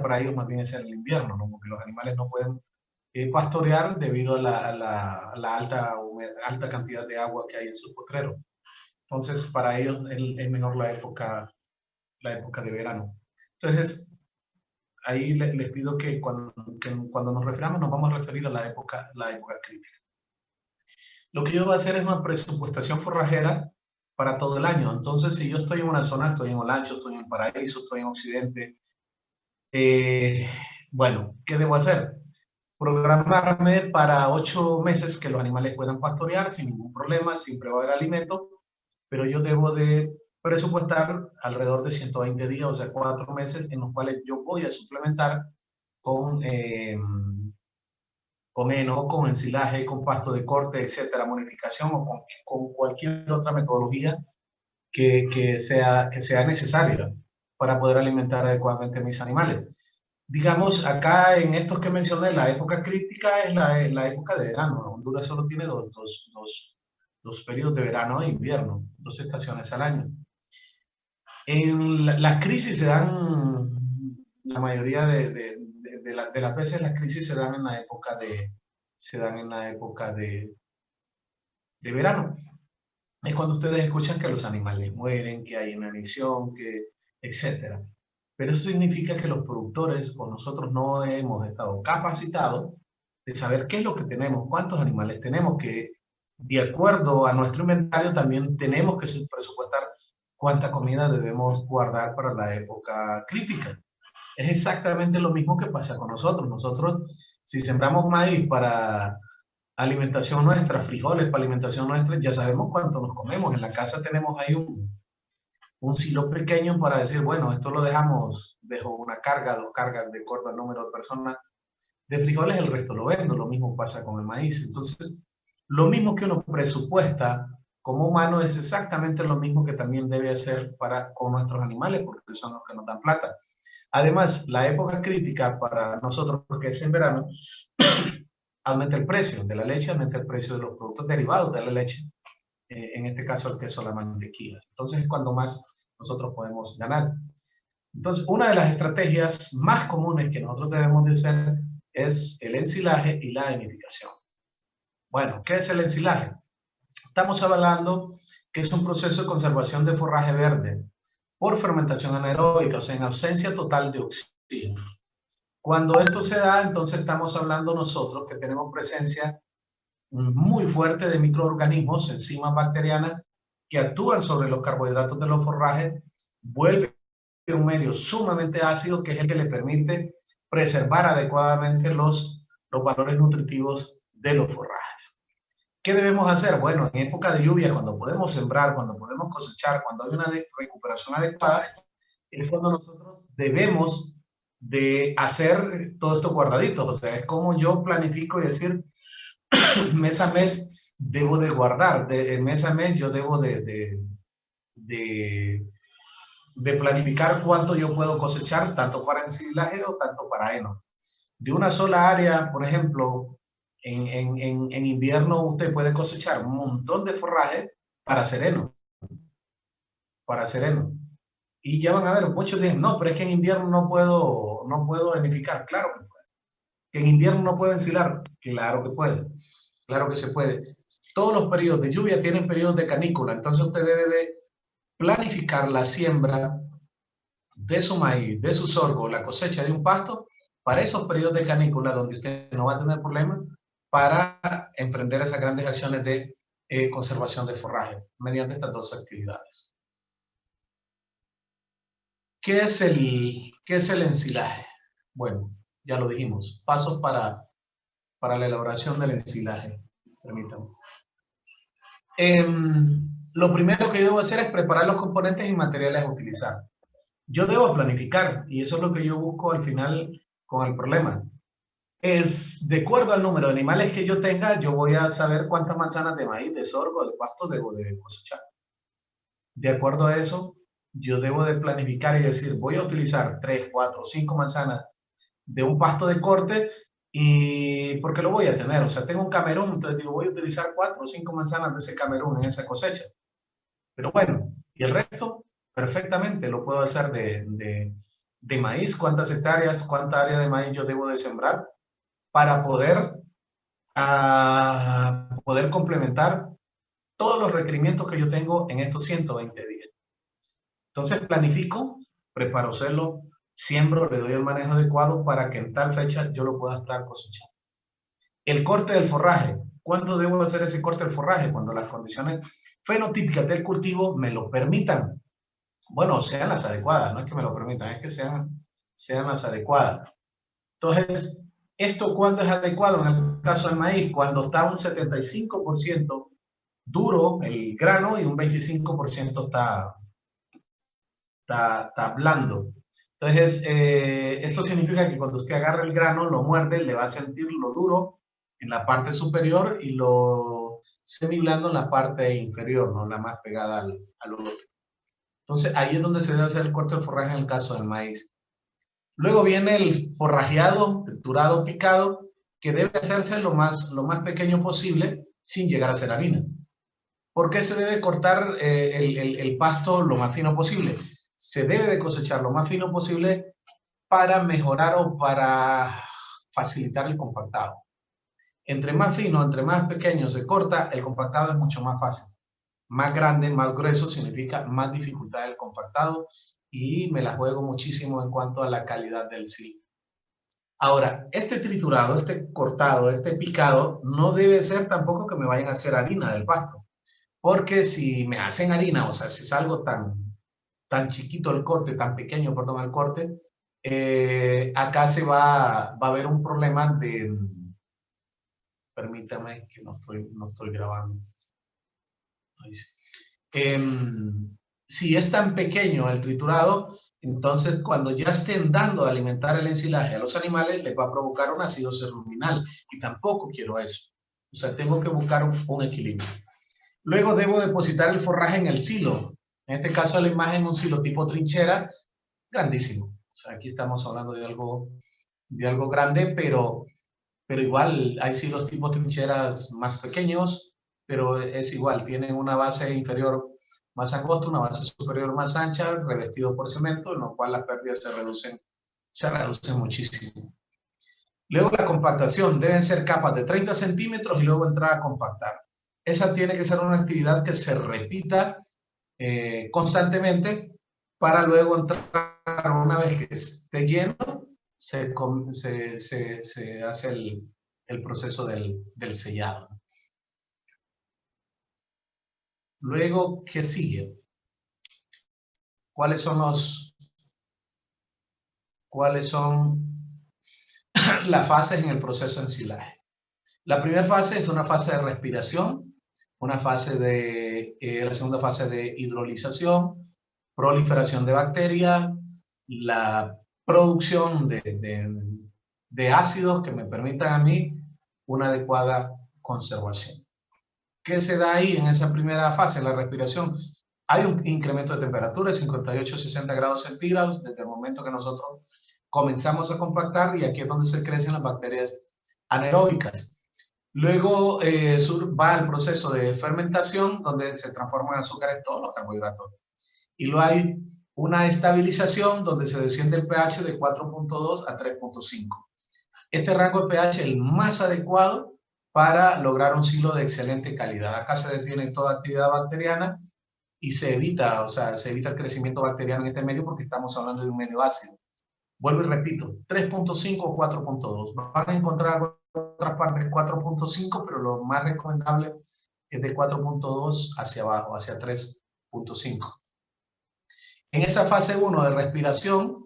para ellos más bien es el invierno, ¿no? Porque los animales no pueden pastorear debido a la alta cantidad de agua que hay en sus potreros. Entonces, para ellos es menor la época de verano. Entonces, ahí les pido que cuando nos refiramos nos vamos a referir a la época crítica. Lo que yo voy a hacer es una presupuestación forrajera para todo el año. Entonces, si yo estoy en una zona, estoy en Olancho, estoy en Paraíso, estoy en Occidente, eh, bueno, ¿qué debo hacer? Programarme para 8 meses que los animales puedan pastorear sin ningún problema, siempre va a haber alimento, pero yo debo de presupuestar alrededor de 120 días, o sea, 4 meses en los cuales yo voy a suplementar con, con heno, con ensilaje, con pasto de corte, etcétera, modificación o con cualquier otra metodología que sea necesaria para poder alimentar adecuadamente a mis animales. Digamos, acá en estos que mencioné, la época crítica es la época de verano. Honduras solo tiene dos periodos de verano e invierno, 2 estaciones al año. Las crisis se dan, la mayoría de las veces las crisis se dan en la época de verano. Es cuando ustedes escuchan que los animales mueren, que hay inanición, etcétera. Pero eso significa que los productores o nosotros no hemos estado capacitados de saber qué es lo que tenemos, cuántos animales tenemos, que de acuerdo a nuestro inventario también tenemos que presupuestar cuánta comida debemos guardar para la época crítica. Es exactamente lo mismo que pasa con nosotros. Nosotros, si sembramos maíz para alimentación nuestra, frijoles para alimentación nuestra, ya sabemos cuánto nos comemos. En la casa tenemos ahí un silo pequeño para decir, bueno, esto lo dejo una carga, 2 cargas de acuerdo al número de personas de frijoles, el resto lo vendo. Lo mismo pasa con el maíz. Entonces, lo mismo que uno presupuesta como humano es exactamente lo mismo que también debe hacer con nuestros animales, porque son los que nos dan plata. Además, la época crítica para nosotros, porque es en verano, aumenta el precio de la leche, aumenta el precio de los productos derivados de la leche, en este caso el queso, la mantequilla. Entonces es cuando más nosotros podemos ganar. Entonces, una de las estrategias más comunes que nosotros debemos de hacer es el ensilaje y la enificación. Bueno, ¿qué es el ensilaje? Estamos hablando que es un proceso de conservación de forraje verde por fermentación anaeróbica, o sea, en ausencia total de oxígeno. Cuando esto se da, entonces estamos hablando nosotros que tenemos presencia muy fuerte de microorganismos, enzimas bacterianas, que actúan sobre los carbohidratos de los forrajes, vuelve un medio sumamente ácido que es el que le permite preservar adecuadamente los valores nutritivos de los forrajes. ¿Qué debemos hacer? Bueno, en época de lluvia, cuando podemos sembrar, cuando podemos cosechar, cuando hay una recuperación adecuada, es cuando nosotros debemos de hacer todos estos guardaditos. O sea, es como yo planifico y decir, mes a mes debo de guardar, mes a mes yo debo de, de planificar cuánto yo puedo cosechar, tanto para ensilaje o tanto para heno. De una sola área, por ejemplo, en invierno usted puede cosechar un montón de forraje para hacer heno, para hacer heno. Y ya van a ver, muchos dicen, no, pero es que en invierno no puedo enificar. Claro que puede. Que en invierno no puedo ensilar. Claro que puede. Claro que se puede. Todos los periodos de lluvia tienen periodos de canícula, entonces usted debe de planificar la siembra de su maíz, de su sorgo, la cosecha de un pasto para esos periodos de canícula donde usted no va a tener problemas para emprender esas grandes acciones de conservación de forraje mediante estas dos actividades. ¿Qué es el ensilaje? Bueno, ya lo dijimos, pasos para la elaboración del ensilaje. Permítanme. Lo primero que yo debo hacer es preparar los componentes y materiales a utilizar. Yo debo planificar, y eso es lo que yo busco al final con el problema. Es de acuerdo al número de animales que yo tenga, yo voy a saber cuántas manzanas de maíz, de sorgo, de pasto debo de cosechar. De acuerdo a eso, yo debo de planificar y decir, voy a utilizar 3, 4, 5 manzanas de un pasto de corte y porque lo voy a tener. O sea, tengo un camerún, entonces digo, voy a utilizar 4 o 5 manzanas de ese camerún en esa cosecha. Pero bueno, y el resto, perfectamente lo puedo hacer de maíz, cuántas hectáreas, cuánta área de maíz yo debo de sembrar para poder complementar todos los requerimientos que yo tengo en estos 120 días. Entonces planifico, preparo celo, siembro, le doy el manejo adecuado para que en tal fecha yo lo pueda estar cosechando. El corte del forraje. ¿Cuándo debo hacer ese corte del forraje? Cuando las condiciones fenotípicas del cultivo me lo permitan. Bueno, sean las adecuadas, no es que me lo permitan, es que sean las adecuadas. Entonces, ¿esto cuándo es adecuado? En el caso del maíz, cuando está un 75% duro el grano y un 25% está blando. Entonces, esto significa que cuando usted agarra el grano, lo muerde, le va a sentir lo duro en la parte superior y lo semiblando en la parte inferior, ¿no? La más pegada al otro. Entonces, ahí es donde se debe hacer el corte del forraje en el caso del maíz. Luego viene el forrajeado, triturado, picado, que debe hacerse lo más pequeño posible sin llegar a ser harina. ¿Por qué se debe cortar el pasto lo más fino posible? Se debe de cosechar lo más fino posible para mejorar o para facilitar el compactado. Entre más fino, entre más pequeño se corta, el compactado es mucho más fácil. Más grande, más grueso significa más dificultad del compactado y me la juego muchísimo en cuanto a la calidad del silo. Ahora, este triturado, este cortado, este picado, no debe ser tampoco que me vayan a hacer harina del pasto. Porque si me hacen harina, o sea, si es algo tan chiquito el corte, tan pequeño, perdón, el corte, acá va a haber un problema de, permítame que no estoy grabando. Si es tan pequeño el triturado, entonces cuando ya estén dando de alimentar el ensilaje a los animales, les va a provocar un acidosis ruminal y tampoco quiero eso. O sea, tengo que buscar un equilibrio. Luego debo depositar el forraje en el silo. En este caso la imagen, un silo tipo trinchera, grandísimo. O sea, aquí estamos hablando de algo grande, pero igual hay silos tipo trincheras más pequeños, pero es igual, tienen una base inferior más angosta, una base superior más ancha, revestido por cemento, en lo cual las pérdidas se reducen muchísimo. Luego la compactación, deben ser capas de 30 centímetros y luego entrar a compactar. Esa tiene que ser una actividad que se repita constantemente para luego entrar, una vez que esté lleno, se hace el proceso del sellado. Luego, ¿qué sigue? ¿Cuáles son las fases en el proceso de ensilaje? La primera fase es una fase de respiración, la segunda fase de hidrolización, proliferación de bacterias, la producción de ácidos que me permitan a mí una adecuada conservación. ¿Qué se da ahí en esa primera fase, la respiración? Hay un incremento de temperatura de 58 a 60 grados centígrados desde el momento que nosotros comenzamos a compactar, y aquí es donde se crecen las bacterias anaeróbicas. Luego va al proceso de fermentación, donde se transforman en azúcares todos los carbohidratos. Y luego hay una estabilización, donde se desciende el pH de 4.2 a 3.5. Este rango de pH es el más adecuado para lograr un silo de excelente calidad. Acá se detiene toda actividad bacteriana y se evita el crecimiento bacteriano en este medio, porque estamos hablando de un medio ácido. Vuelvo y repito, 3.5 o 4.2. Van a encontrar otras partes 4.5, pero lo más recomendable es de 4.2 hacia abajo, hacia 3.5. En esa fase 1 de respiración,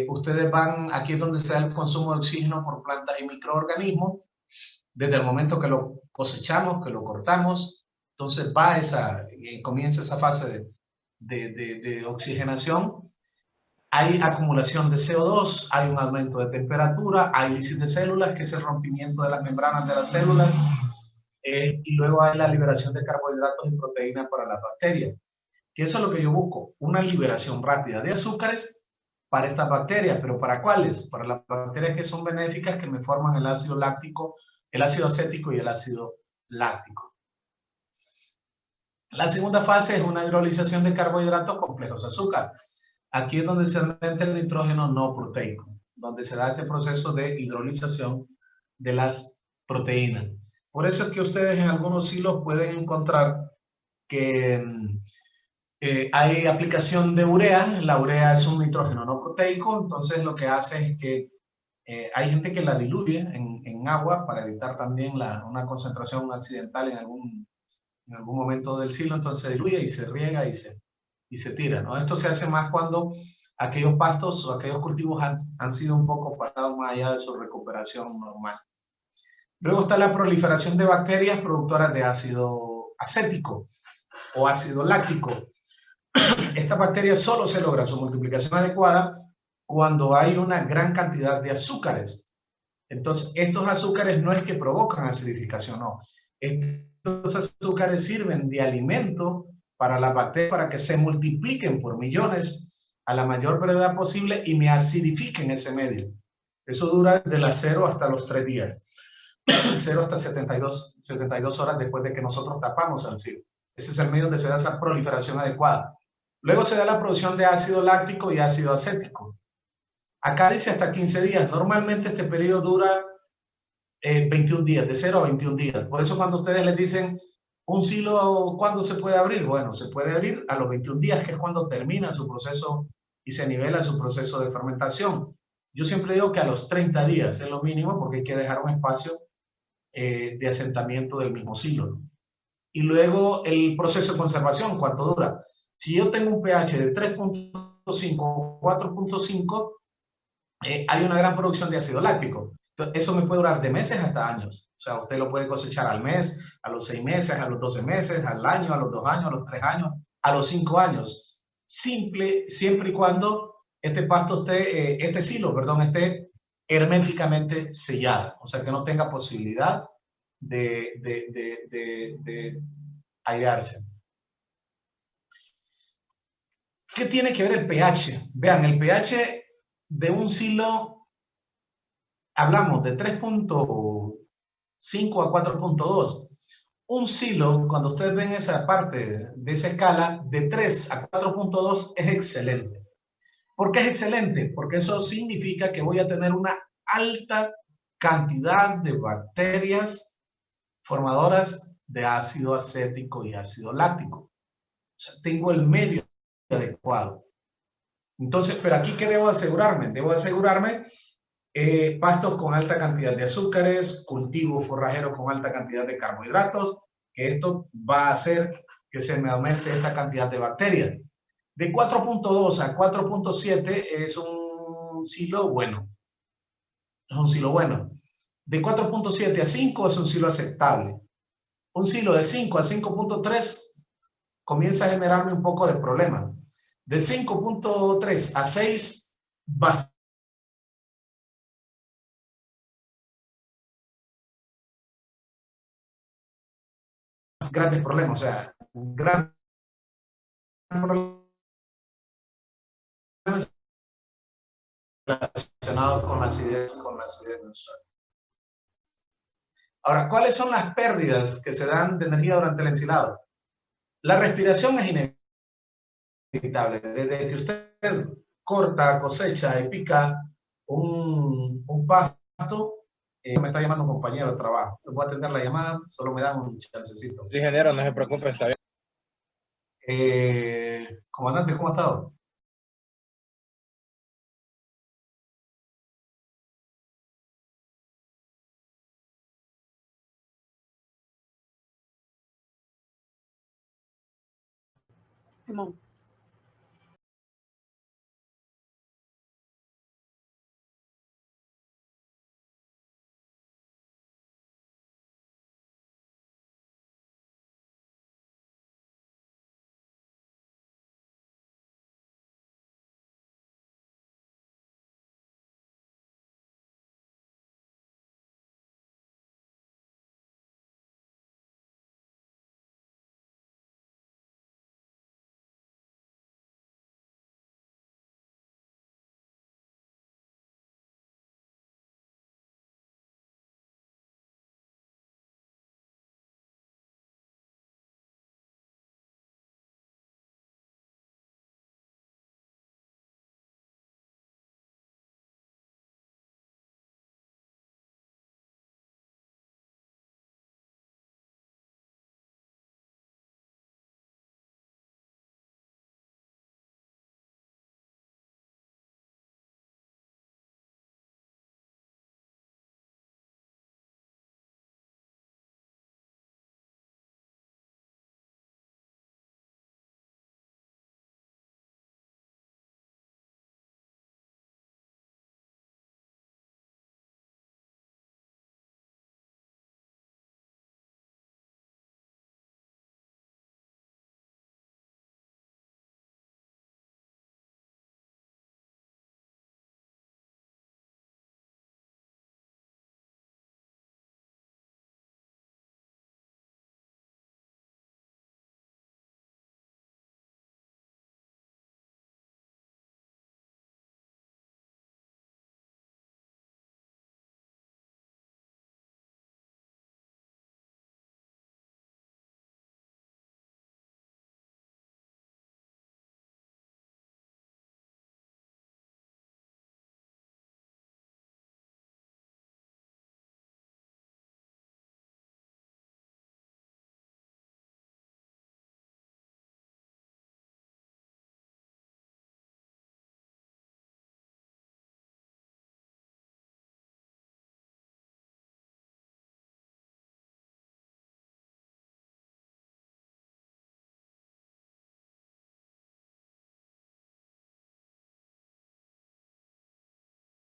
ustedes aquí es donde se da el consumo de oxígeno por plantas y microorganismos. Desde el momento que lo cosechamos, que lo cortamos, entonces comienza esa fase de oxigenación. Hay acumulación de CO2, hay un aumento de temperatura, hay lisis de células, que es el rompimiento de las membranas de las células, y luego hay la liberación de carbohidratos y proteínas para las bacterias. Que eso es lo que yo busco, una liberación rápida de azúcares para estas bacterias. ¿Pero para cuáles? Para las bacterias que son benéficas, que me forman el ácido láctico, el ácido acético y el ácido láctico. La segunda fase es una hidrolización de carbohidratos complejos azúcar. aquí es donde se mete el nitrógeno no proteico, donde se da este proceso de hidrolización de las proteínas. Por eso es que ustedes en algunos silos pueden encontrar que hay aplicación de urea. La urea es un nitrógeno no proteico, entonces lo que hace es que hay gente que la diluye en agua para evitar también una concentración accidental en algún momento del silo, entonces se diluye y se riega y se tira, ¿no? Esto se hace más cuando aquellos pastos o aquellos cultivos han sido un poco pasados más allá de su recuperación normal. Luego está la proliferación de bacterias productoras de ácido acético o ácido láctico. Esta bacteria solo se logra su multiplicación adecuada cuando hay una gran cantidad de azúcares. Entonces, estos azúcares no es que provocan acidificación, no. Estos azúcares sirven de alimento para las bacterias para que se multipliquen por millones a la mayor brevedad posible y me acidifiquen ese medio. Eso dura de las 0 hasta los 3 días. 0 hasta 72 horas después de que nosotros tapamos el silo. Ese es el medio donde se da esa proliferación adecuada. Luego se da la producción de ácido láctico y ácido acético. Acá dice hasta 15 días. Normalmente este periodo dura 21 días, de 0 a 21 días. Por eso cuando ustedes les dicen un silo, ¿cuándo se puede abrir? Bueno, se puede abrir a los 21 días, que es cuando termina su proceso y se nivela su proceso de fermentación. Yo siempre digo que a los 30 días es lo mínimo porque hay que dejar un espacio de asentamiento del mismo silo. Y luego el proceso de conservación, ¿cuánto dura? Si yo tengo un pH de 3.5 o 4.5, hay una gran producción de ácido láctico. Entonces, eso me puede durar de meses hasta años. O sea, usted lo puede cosechar al mes, a los 6 meses, a los 12 meses, al año, a los 2 años, a los 3 años, a los 5 años. Siempre y cuando este pasto esté, este silo, perdón, esté herméticamente sellado. O sea, que no tenga posibilidad de airearse. ¿Qué tiene que ver el pH? Vean, el pH de un silo, hablamos de 3.5 a 4.2. Un silo, cuando ustedes ven esa parte de esa escala, de 3 a 4.2 es excelente. ¿Por qué es excelente? Porque eso significa que voy a tener una alta cantidad de bacterias formadoras de ácido acético y ácido láctico. O sea, tengo el medio adecuado. Entonces, pero aquí, ¿qué debo asegurarme? Debo asegurarme pastos con alta cantidad de azúcares, cultivos forrajeros con alta cantidad de carbohidratos, que esto va a hacer que se me aumente esta cantidad de bacterias. De 4.2 a 4.7 es un silo bueno. Es un silo bueno. De 4.7 a 5 es un silo aceptable. Un silo de 5 a 5.3 comienza a generarme un poco de problema. De 5.3 a 6, bastante grandes problemas, o sea, un gran problema relacionado con la acidez menstrual. Ahora, ¿cuáles son las pérdidas que se dan de energía durante el ensilado? La respiración es inevitable. Desde que usted corta, cosecha y pica un pasto, me está llamando un compañero de trabajo. No puedo atender la llamada, solo me dan un chancecito. Sí, ingeniero, no se preocupe, está bien. Comandante, ¿cómo ha estado? Simón.